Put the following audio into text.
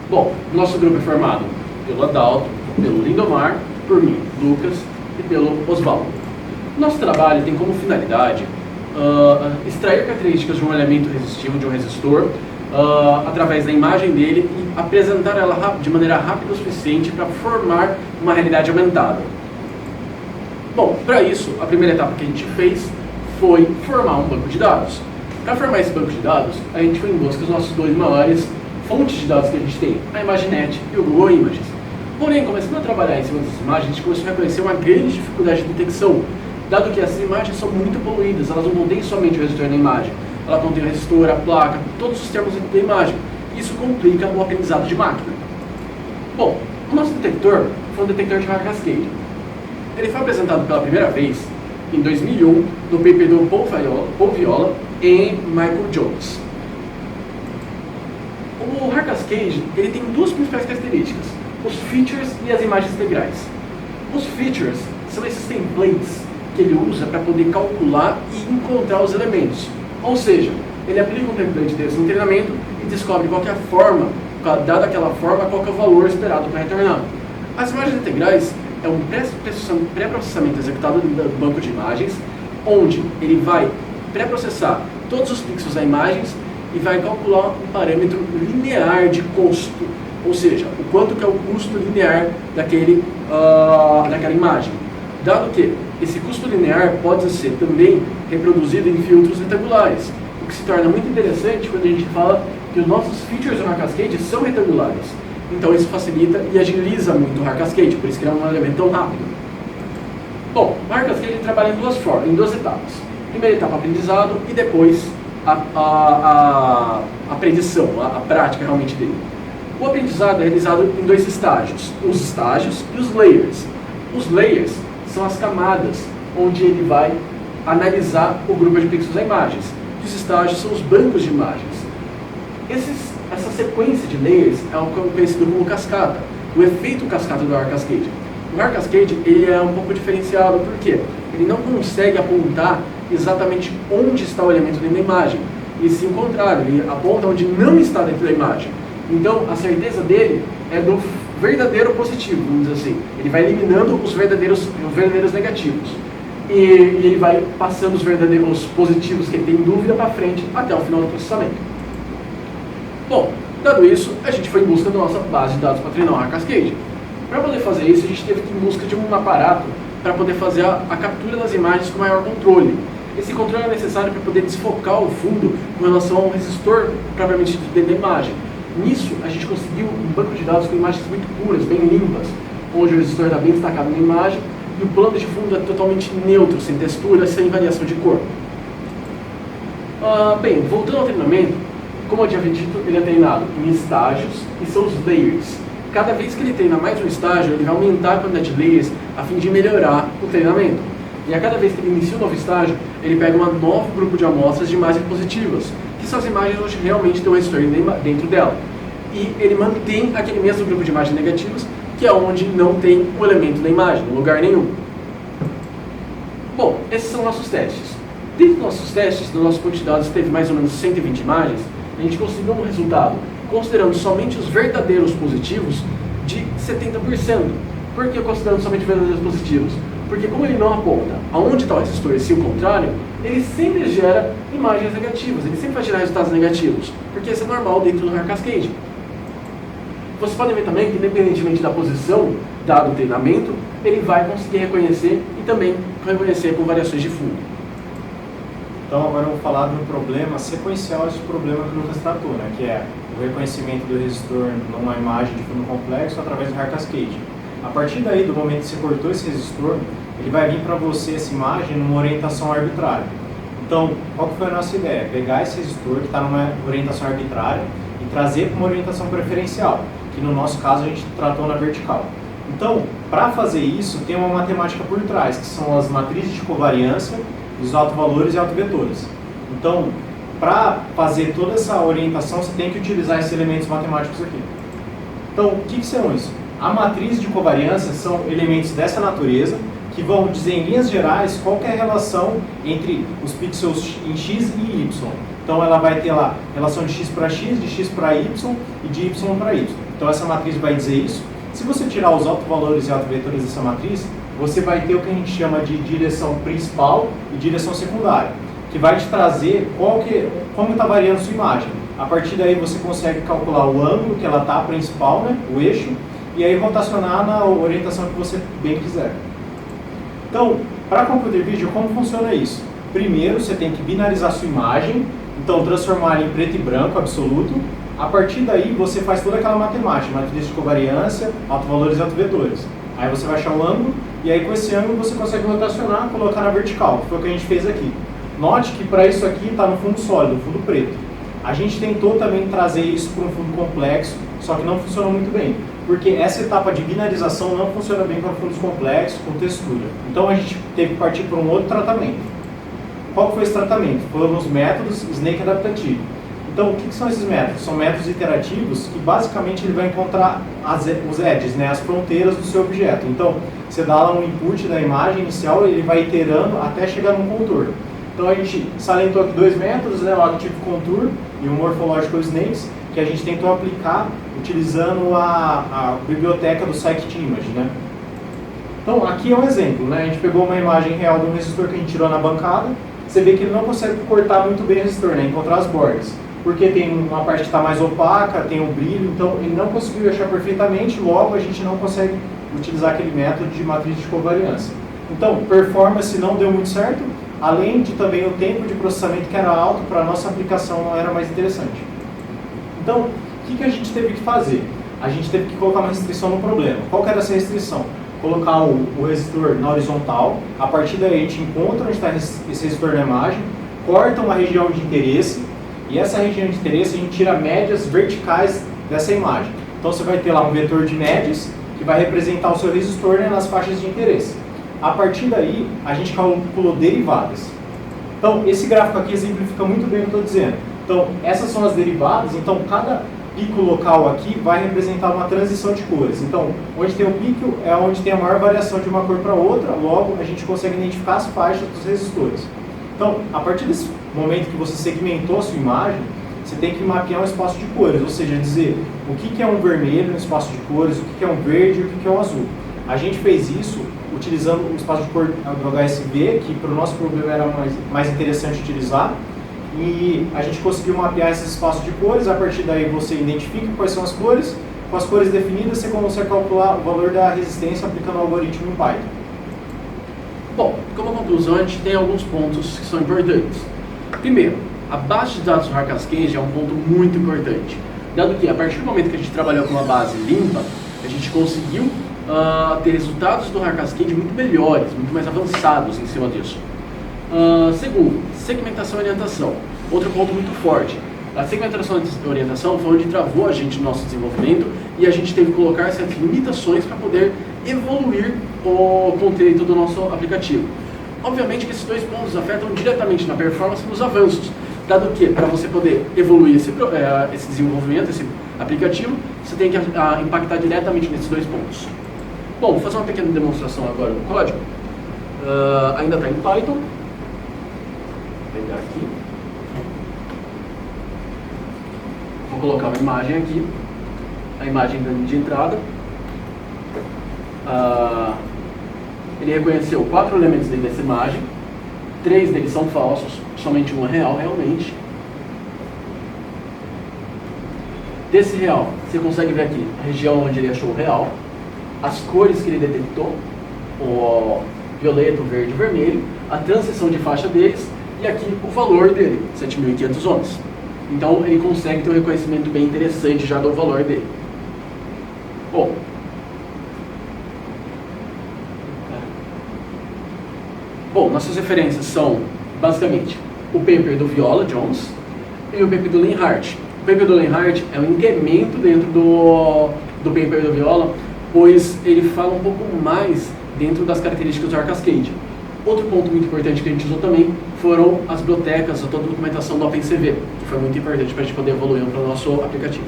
Bom, nosso grupo é formado pelo Adalto, pelo Lindomar, por mim, Lucas, e pelo Osvaldo. Nosso trabalho tem como finalidade extrair características de um elemento resistivo, de um resistor, através da imagem dele e apresentar ela de maneira rápida o suficiente para formar uma realidade aumentada. Bom, para isso, a primeira etapa que a gente fez foi formar um banco de dados. Para formar esse banco de dados, a gente foi em busca dos nossos dois maiores fontes de dados que a gente tem, a ImageNet e o Google Images. Porém, começando a trabalhar em cima dessas imagens, a gente começou a reconhecer uma grande dificuldade de detecção, dado que essas imagens são muito poluídas, elas não contêm somente o resistor da imagem, ela contém o resistor, a placa, todos os termos da imagem. Isso complica o aprendizado de máquina. Bom, o nosso detector foi um detector de Hair Cascade. Ele foi apresentado pela primeira vez em 2001 no paper do Paul Viola e Michael Jones. O Hair Cascade ele tem duas principais características, os features e as imagens integrais. Os features são esses templates que ele usa para poder calcular e encontrar os elementos. Ou seja, ele aplica um template desse no treinamento e descobre qual é a forma, dada aquela forma, qual é o valor esperado para retornar. As imagens integrais é um pré-processamento executado do banco de imagens, onde ele vai pré-processar todos os pixels da imagem e vai calcular um parâmetro linear de custo, ou seja, o quanto que é o custo linear daquela imagem. Dado que esse custo linear pode ser também reproduzido em filtros retangulares, o que se torna muito interessante quando a gente fala que os nossos features do Hair Cascade são retangulares. Então isso facilita e agiliza muito o Hair Cascade, por isso que ele é um elemento tão rápido. Bom, o Hair Cascade trabalha em duas etapas. Primeira etapa, aprendizado, e depois a predição, a prática realmente dele. O aprendizado é realizado em dois estágios, os estágios e os layers. Os layers são as camadas onde ele vai analisar o grupo de pixels da imagem. Os estágios são os bancos de imagens. Essa sequência de layers é o conhecido como cascata, o efeito cascata do Hair Cascade. O Hair Cascade ele é um pouco diferenciado, porque ele não consegue apontar exatamente onde está o elemento dentro da imagem, e sim o contrário, ele aponta onde não está dentro da imagem. Então a certeza dele é do verdadeiro positivo, vamos dizer assim. Ele vai eliminando os verdadeiros negativos. E ele vai passando os verdadeiros positivos que ele tem dúvida para frente até o final do processamento. Bom, dado isso, a gente foi em busca da nossa base de dados para treinar o Hair Cascade. Para poder fazer isso, a gente teve que ir em busca de um aparato para poder fazer a captura das imagens com maior controle. Esse controle é necessário para poder desfocar o fundo com relação ao resistor propriamente dentro da imagem. Nisso, a gente conseguiu um banco de dados com imagens muito puras, bem limpas, onde o resistor está bem destacado na imagem e o plano de fundo é totalmente neutro, sem textura, sem variação de cor. Bem, voltando ao treinamento, como eu tinha dito, ele é treinado em estágios e são os layers. Cada vez que ele treina mais um estágio, ele vai aumentar a quantidade de layers a fim de melhorar o treinamento. E a cada vez que ele inicia um novo estágio, ele pega um novo grupo de amostras de imagens positivas, que são as imagens onde realmente tem um resistor dentro dela. E ele mantém aquele mesmo grupo de imagens negativas, que é onde não tem o elemento da imagem, em lugar nenhum. Bom, esses são nossos testes. Dentro dos nossos testes, no nosso banco de dados teve mais ou menos 120 imagens, a gente conseguiu um resultado, considerando somente os verdadeiros positivos, de 70%. Por que considerando somente os verdadeiros positivos? Porque como ele não aponta aonde está o resistor e se o contrário, ele sempre gera imagens negativas, ele sempre vai gerar resultados negativos, porque isso é normal dentro do Hair Cascade. Vocês podem ver também que, independentemente da posição, dado o treinamento, ele vai conseguir reconhecer e também reconhecer com variações de fundo. Então agora eu vou falar de um problema sequencial, esse problema que o Lucas tratou, né, que é o reconhecimento do resistor numa imagem de fundo complexo através do Hair Cascade. A partir daí, do momento que você cortou esse resistor, ele vai vir para você essa imagem numa orientação arbitrária. Então, qual que foi a nossa ideia? Pegar esse resistor que está numa orientação arbitrária e trazer para uma orientação preferencial, que no nosso caso a gente tratou na vertical. Então, para fazer isso, tem uma matemática por trás, que são as matrizes de covariância, os autovalores e autovetores. Então, para fazer toda essa orientação, você tem que utilizar esses elementos matemáticos aqui. Então, o que são isso? A matriz de covariância são elementos dessa natureza, que vão dizer em linhas gerais qual que é a relação entre os pixels em x e y. Então ela vai ter lá relação de x para x, de x para y e de y para y. Então essa matriz vai dizer isso. Se você tirar os autovalores e autovetores dessa matriz, você vai ter o que a gente chama de direção principal e direção secundária, que vai te trazer como está variando a sua imagem. A partir daí você consegue calcular o ângulo que ela está principal, né, o eixo, e aí rotacionar na orientação que você bem quiser. Então, para Computer Vision, como funciona isso? Primeiro, você tem que binarizar a sua imagem, então transformar em preto e branco absoluto. A partir daí, você faz toda aquela matemática, matriz de covariância, autovalores e autovetores. Aí você vai achar o ângulo, e aí com esse ângulo você consegue rotacionar e colocar na vertical, que foi o que a gente fez aqui. Note que para isso aqui está no fundo sólido, no fundo preto. A gente tentou também trazer isso para um fundo complexo, só que não funcionou muito bem, porque essa etapa de binarização não funciona bem para fundos complexos, com textura. Então a gente teve que partir para um outro tratamento. Qual foi esse tratamento? Foram os métodos Snake Adaptative. Então, o que são esses métodos? São métodos iterativos que basicamente ele vai encontrar os edges, né, as fronteiras do seu objeto. Então, você dá lá um input da imagem inicial e ele vai iterando até chegar num contorno. Então a gente salientou aqui dois métodos, né, o Active Contour e o Morphological Snakes, que a gente tentou aplicar utilizando a biblioteca do Scikit-Image, né. Então aqui é um exemplo, né, a gente pegou uma imagem real de um resistor que a gente tirou na bancada, você vê que ele não consegue cortar muito bem o resistor, né, encontrar as bordas, porque tem uma parte que está mais opaca, tem um brilho, então ele não conseguiu achar perfeitamente, logo a gente não consegue utilizar aquele método de matriz de covariância. Então, performance não deu muito certo, além de também o tempo de processamento que era alto, para a nossa aplicação não era mais interessante. Então, o que a gente teve que fazer? A gente teve que colocar uma restrição no problema. Qual que era essa restrição? Colocar o resistor na horizontal, a partir daí a gente encontra onde está esse resistor na imagem, corta uma região de interesse, e essa região de interesse a gente tira médias verticais dessa imagem. Então você vai ter lá um vetor de médias, que vai representar o seu resistor, né, nas faixas de interesse. A partir daí, a gente calculou derivadas. Então, esse gráfico aqui exemplifica muito bem o que eu estou dizendo. Então, essas são as derivadas, então cada pico local aqui vai representar uma transição de cores. Então, onde tem o pico é onde tem a maior variação de uma cor para outra, logo a gente consegue identificar as faixas dos resistores. Então, a partir desse momento que você segmentou a sua imagem, você tem que mapear um espaço de cores, ou seja, dizer o que é um vermelho no espaço de cores, o que é um verde e o que é um azul. A gente fez isso utilizando o espaço de cor do HSV, que para o nosso problema era mais interessante utilizar, e a gente conseguiu mapear esse espaço de cores. A partir daí você identifica quais são as cores, com as cores definidas você consegue calcular o valor da resistência aplicando o algoritmo em Python. Bom, como conclusão, a gente tem alguns pontos que são importantes. Primeiro, a base de dados do Cascade é um ponto muito importante, dado que a partir do momento que a gente trabalhou com uma base limpa, a gente conseguiu ter resultados do Cascade muito melhores, muito mais avançados em cima disso. Segundo, segmentação e orientação. Outro ponto muito forte. A segmentação e orientação foi onde travou a gente no nosso desenvolvimento e a gente teve que colocar certas limitações para poder evoluir o conceito do nosso aplicativo. Obviamente que esses dois pontos afetam diretamente na performance e nos avanços, dado que para você poder evoluir esse desenvolvimento, esse aplicativo, você tem que impactar diretamente nesses dois pontos. Bom, vou fazer uma pequena demonstração agora do código. Ainda está em Python. Vou pegar aqui. Vou colocar uma imagem aqui. A imagem de entrada. Ele reconheceu 4 elementos dentro dessa imagem. 3 deles são falsos, somente um é real realmente. Desse real, você consegue ver aqui a região onde ele achou o real, as cores que ele detectou, o violeta, o verde e o vermelho, a transição de faixa deles e aqui o valor dele, 7.500 ohms. Então ele consegue ter um reconhecimento bem interessante já do valor dele. Bom, nossas referências são basicamente o paper do Viola Jones e o paper do Lenhart. O paper do Lenhart é um incremento dentro do paper do Viola, pois ele fala um pouco mais dentro das características do Cascade. Outro ponto muito importante que a gente usou também foram as bibliotecas, toda a documentação do OpenCV, que foi muito importante para a gente poder evoluir para o nosso aplicativo.